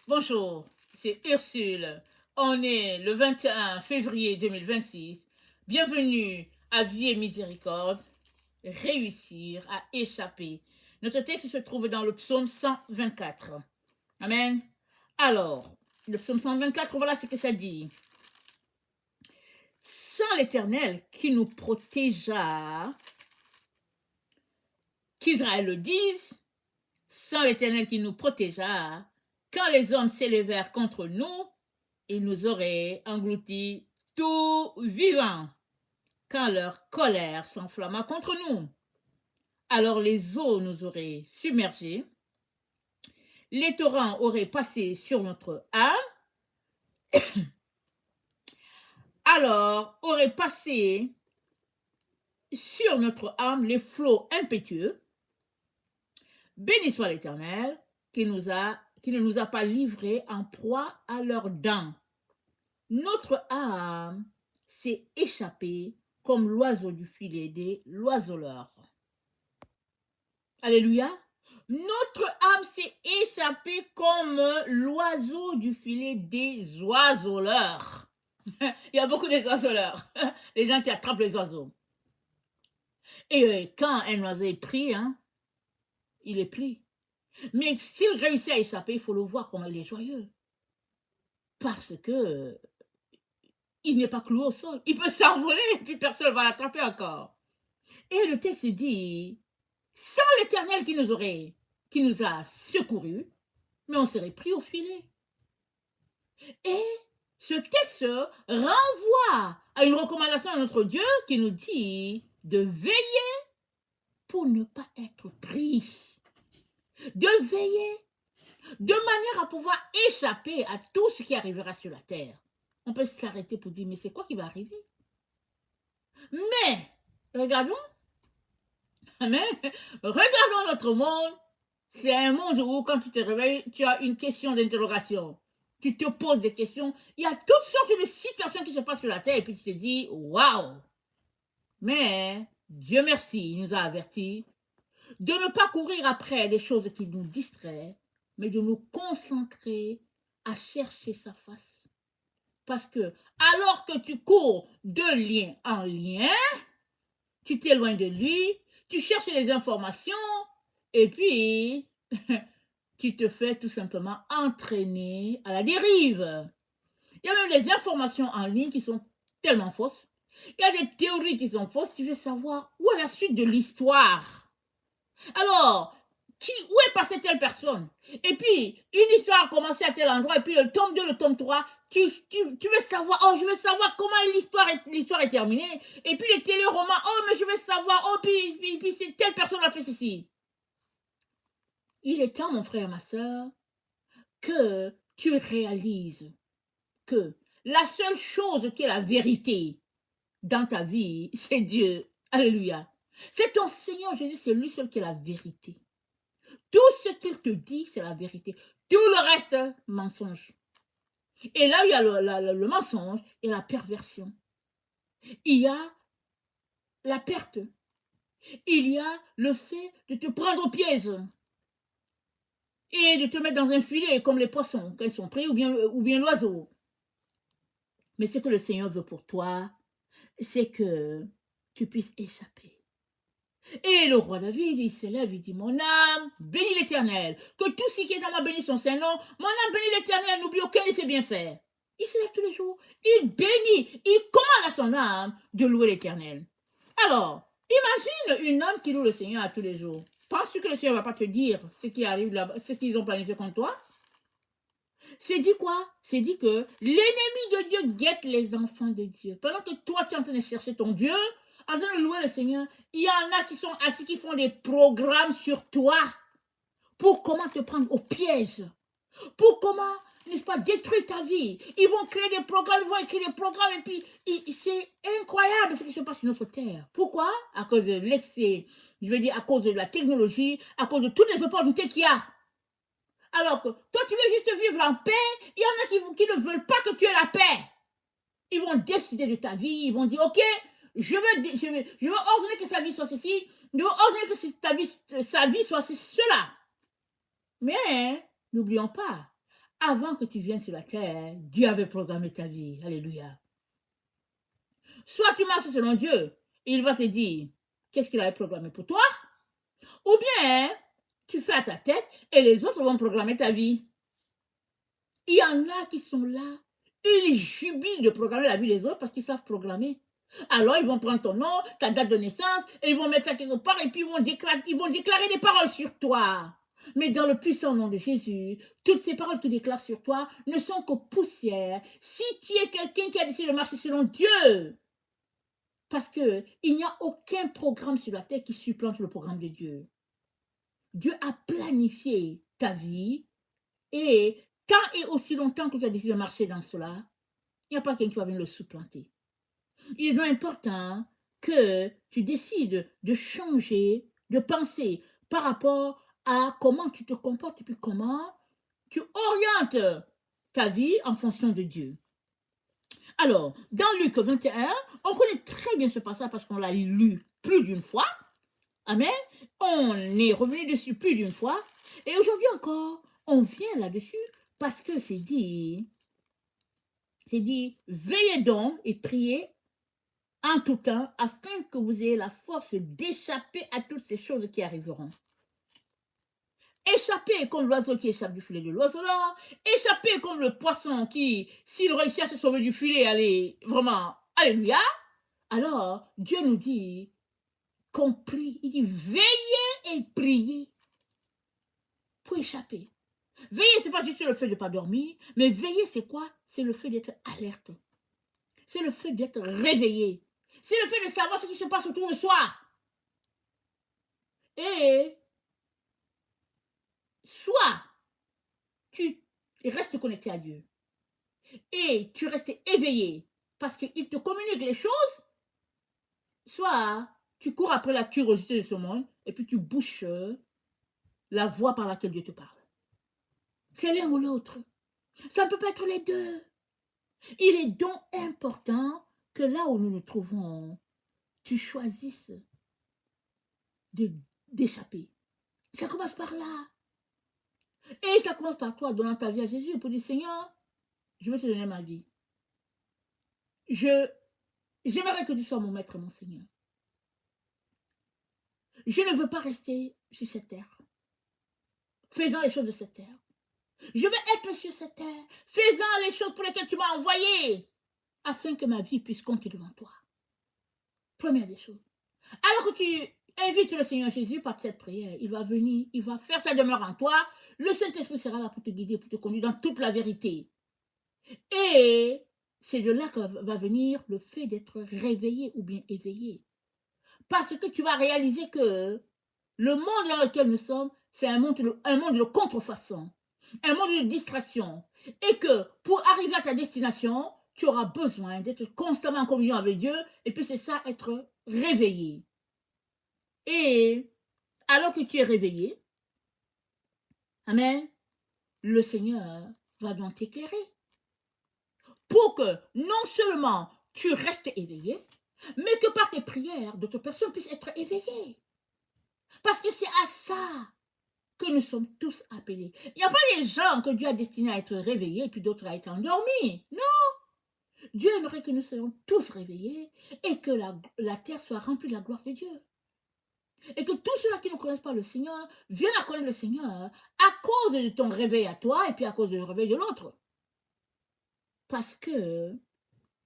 Bonjour, c'est Ursule. On est le 21 février 2026. Bienvenue à Vie et Miséricorde, réussir à échapper. Notre texte se trouve dans le psaume 124. Amen. Alors, le psaume 124, voilà ce que ça dit. Sans l'Éternel qui nous protégea, qu'Israël le dise, sans l'Éternel qui nous protégea, quand les hommes s'élevèrent contre nous, ils nous auraient engloutis tout vivants. Quand leur colère s'enflamma contre nous, alors les eaux nous auraient submergés, les torrents auraient passé sur notre âme, alors auraient passé sur notre âme les flots impétueux. Béni soit l'Éternel qui ne nous a pas livrés en proie à leurs dents. Notre âme s'est échappée comme l'oiseau du filet des oiseleurs. Alléluia. Notre âme s'est échappée comme l'oiseau du filet des oiseleurs. Il y a beaucoup d'oiseleurs, les gens qui attrapent les oiseaux. Et quand un oiseau est pris, il est pris. Mais s'il réussit à échapper, il faut le voir comment il est joyeux. Parce que il n'est pas cloué au sol. Il peut s'envoler et puis personne ne va l'attraper encore. Et le texte dit, sans l'Éternel qui nous a secourus, mais on serait pris au filet. Et ce texte renvoie à une recommandation de notre Dieu qui nous dit de veiller pour ne pas être pris. De veiller de manière à pouvoir échapper à tout ce qui arrivera sur la terre. On peut s'arrêter pour dire, mais c'est quoi qui va arriver? Mais, regardons, amen, regardons notre monde. C'est un monde où, quand tu te réveilles, tu as une question d'interrogation. Tu te poses des questions. Il y a toutes sortes de situations qui se passent sur la terre et puis tu te dis, waouh! Mais, Dieu merci, il nous a avertis de ne pas courir après des choses qui nous distraient, mais de nous concentrer à chercher sa face. Parce que, alors que tu cours de lien en lien, tu t'éloignes de lui, tu cherches les informations, et puis, tu te fais tout simplement entraîner à la dérive. Il y a même des informations en ligne qui sont tellement fausses. Il y a des théories qui sont fausses. Tu veux savoir où est la suite de l'histoire. Alors, où est passée telle personne? Et puis, une histoire a commencé à tel endroit, et puis le tome 2, le tome 3, tu veux savoir, oh, je veux savoir comment l'histoire est terminée. Et puis les téléromans, oh, mais je veux savoir, oh, puis telle personne a fait ceci. Il est temps, mon frère, ma soeur, que tu réalises que la seule chose qui est la vérité dans ta vie, c'est Dieu. Alléluia. C'est ton Seigneur Jésus, c'est lui seul qui est la vérité. Tout ce qu'il te dit, c'est la vérité. Tout le reste, mensonge. Et là, il y a le mensonge et la perversion. Il y a la perte. Il y a le fait de te prendre au piège et de te mettre dans un filet comme les poissons quand ils sont pris ou bien l'oiseau. Mais ce que le Seigneur veut pour toi, c'est que tu puisses échapper. Et le roi David, il s'élève, il dit, mon âme, bénis l'Éternel, que tout ce qui est dans ma bénisse son Saint-Nom, mon âme bénis l'Éternel, n'oublie aucun de ses bienfaits. Il s'élève tous les jours, il bénit, il commande à son âme de louer l'Éternel. Alors, imagine une âme qui loue le Seigneur à tous les jours. Penses-tu que le Seigneur ne va pas te dire ce qui arrive là-bas, ce qu'ils ont planifié contre toi? C'est dit quoi? C'est dit que l'ennemi de Dieu guette les enfants de Dieu. Pendant que toi, tu es en train de chercher ton Dieu, en train de louer le Seigneur, il y en a qui sont assis, qui font des programmes sur toi pour comment te prendre au piège, pour comment, n'est-ce pas, détruire ta vie. Ils vont créer des programmes, ils vont écrire des programmes, et puis c'est incroyable ce qui se passe sur notre terre. Pourquoi? À cause de l'excès, je veux dire, à cause de la technologie, à cause de toutes les opportunités qu'il y a. Alors que toi, tu veux juste vivre en paix, il y en a qui ne veulent pas que tu aies la paix. Ils vont décider de ta vie, ils vont dire, ok, je veux ordonner que sa vie soit ceci, je veux ordonner que sa vie soit cela. Mais n'oublions pas, Avant que tu viennes sur la terre, Dieu avait programmé ta vie. Alléluia. Soit tu marches selon Dieu, et il va te dire qu'est-ce qu'il avait programmé pour toi, ou bien tu fais à ta tête et les autres vont programmer ta vie. Il y en a qui sont là, ils jubilent de programmer la vie des autres parce qu'ils savent programmer. Alors, ils vont prendre ton nom, ta date de naissance, et ils vont mettre ça quelque part, et puis ils vont déclarer des paroles sur toi. Mais dans le puissant nom de Jésus, toutes ces paroles qu'ils déclarent sur toi ne sont que poussière. Si tu es quelqu'un qui a décidé de marcher selon Dieu, parce qu'il n'y a aucun programme sur la terre qui supplante le programme de Dieu. Dieu a planifié ta vie, et tant et aussi longtemps que tu as décidé de marcher dans cela, il n'y a pas quelqu'un qui va venir le supplanter. Il est important que tu décides de changer, de penser par rapport à comment tu te comportes et puis comment tu orientes ta vie en fonction de Dieu. Alors, dans Luc 21, on connaît très bien ce passage parce qu'on l'a lu plus d'une fois. Amen. On est revenu dessus plus d'une fois. Et aujourd'hui encore, on vient là-dessus parce que c'est dit, veillez donc et priez en tout temps, afin que vous ayez la force d'échapper à toutes ces choses qui arriveront. Échapper comme l'oiseau qui échappe du filet de l'oiseleur, échapper comme le poisson qui, s'il réussit à se sauver du filet, allez, vraiment, alléluia. Alors, Dieu nous dit qu'on prie. Il dit, veillez et priez pour échapper. Veiller, ce n'est pas juste le fait de ne pas dormir, mais veiller, c'est quoi? C'est le fait d'être alerte. C'est le fait d'être réveillé. C'est le fait de savoir ce qui se passe autour de soi. Et soit tu restes connecté à Dieu et tu restes éveillé parce qu'il te communique les choses, soit tu cours après la curiosité de ce monde et puis tu bouches la voie par laquelle Dieu te parle. C'est l'un ou l'autre. Ça ne peut pas être les deux. Il est donc important que là où nous nous trouvons, tu choisisses d'échapper. Ça commence par là. Et ça commence par toi, donnant ta vie à Jésus pour dire, Seigneur, je veux te donner ma vie. J'aimerais que tu sois mon maître, mon Seigneur. Je ne veux pas rester sur cette terre, faisant les choses de cette terre. Je veux être sur cette terre, faisant les choses pour lesquelles tu m'as envoyé, afin que ma vie puisse compter devant toi. Première des choses. Alors que tu invites le Seigneur Jésus par cette prière, il va venir, il va faire sa demeure en toi. Le Saint-Esprit sera là pour te guider, pour te conduire dans toute la vérité. Et c'est de là que va venir le fait d'être réveillé ou bien éveillé. Parce que tu vas réaliser que le monde dans lequel nous sommes, c'est un monde de contrefaçon, un monde de distraction. Et que pour arriver à ta destination, tu auras besoin d'être constamment en communion avec Dieu. Et puis c'est ça, être réveillé. Et alors que tu es réveillé, amen, le Seigneur va donc t'éclairer. Pour que non seulement tu restes éveillé, mais que par tes prières, d'autres personnes puissent être éveillées. Parce que c'est à ça que nous sommes tous appelés. Il n'y a pas des gens que Dieu a destinés à être réveillés et puis d'autres à être endormis. Non. Dieu aimerait que nous soyons tous réveillés et que la terre soit remplie de la gloire de Dieu. Et que tous ceux-là qui ne connaissent pas le Seigneur viennent à connaître le Seigneur à cause de ton réveil à toi et puis à cause du réveil de l'autre. Parce que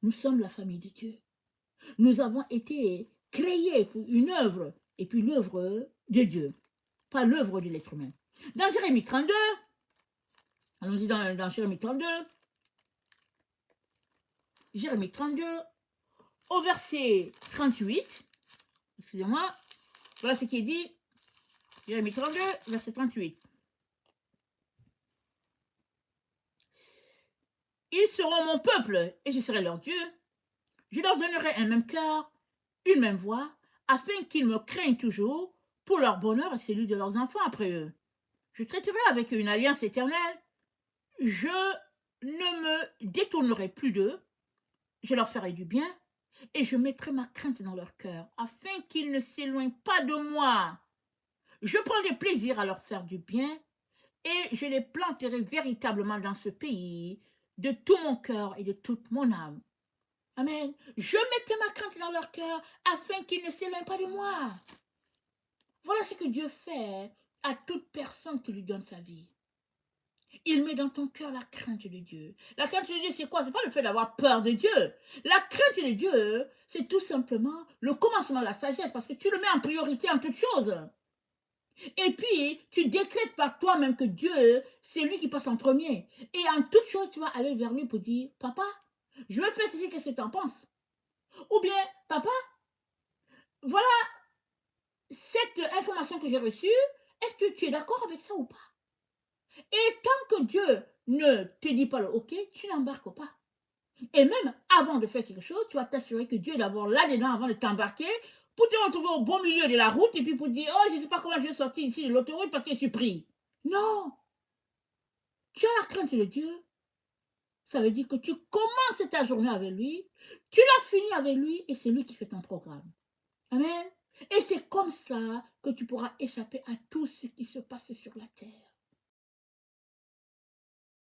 nous sommes la famille de Dieu. Nous avons été créés pour une œuvre, et puis l'œuvre de Dieu, pas l'œuvre de l'être humain. Dans Jérémie 32, allons-y dans Jérémie 32, Jérémie 32, au verset 38, excusez-moi, voilà ce qui est dit, Jérémie 32, verset 38. Ils seront mon peuple, et je serai leur Dieu. Je leur donnerai un même cœur, une même voix, afin qu'ils me craignent toujours pour leur bonheur et celui de leurs enfants après eux. Je traiterai avec eux une alliance éternelle. Je ne me détournerai plus d'eux. Je leur ferai du bien et je mettrai ma crainte dans leur cœur afin qu'ils ne s'éloignent pas de moi. Je prendrai plaisir à leur faire du bien et je les planterai véritablement dans ce pays de tout mon cœur et de toute mon âme. Amen. Je mettais ma crainte dans leur cœur afin qu'ils ne s'éloignent pas de moi. Voilà ce que Dieu fait à toute personne qui lui donne sa vie. Il met dans ton cœur la crainte de Dieu. La crainte de Dieu, c'est quoi? C'est pas le fait d'avoir peur de Dieu. La crainte de Dieu, c'est tout simplement le commencement de la sagesse, parce que tu le mets en priorité en toutes choses. Et puis, tu décrètes par toi-même que Dieu, c'est lui qui passe en premier. Et en toute chose, tu vas aller vers lui pour dire, papa, je vais faire ceci, qu'est-ce que tu en penses? Ou bien, papa, voilà cette information que j'ai reçue, est-ce que tu es d'accord avec ça ou pas? Et tant que Dieu ne te dit pas le OK, tu n'embarques pas. Et même avant de faire quelque chose, tu vas t'assurer que Dieu est d'abord là-dedans avant de t'embarquer pour te retrouver au bon milieu de la route et puis pour dire, oh, je ne sais pas comment je vais sortir ici de l'autoroute parce que je suis pris. Non. Tu as la crainte de Dieu. Ça veut dire que tu commences ta journée avec lui, tu l'as fini avec lui et c'est lui qui fait ton programme. Amen. Et c'est comme ça que tu pourras échapper à tout ce qui se passe sur la terre.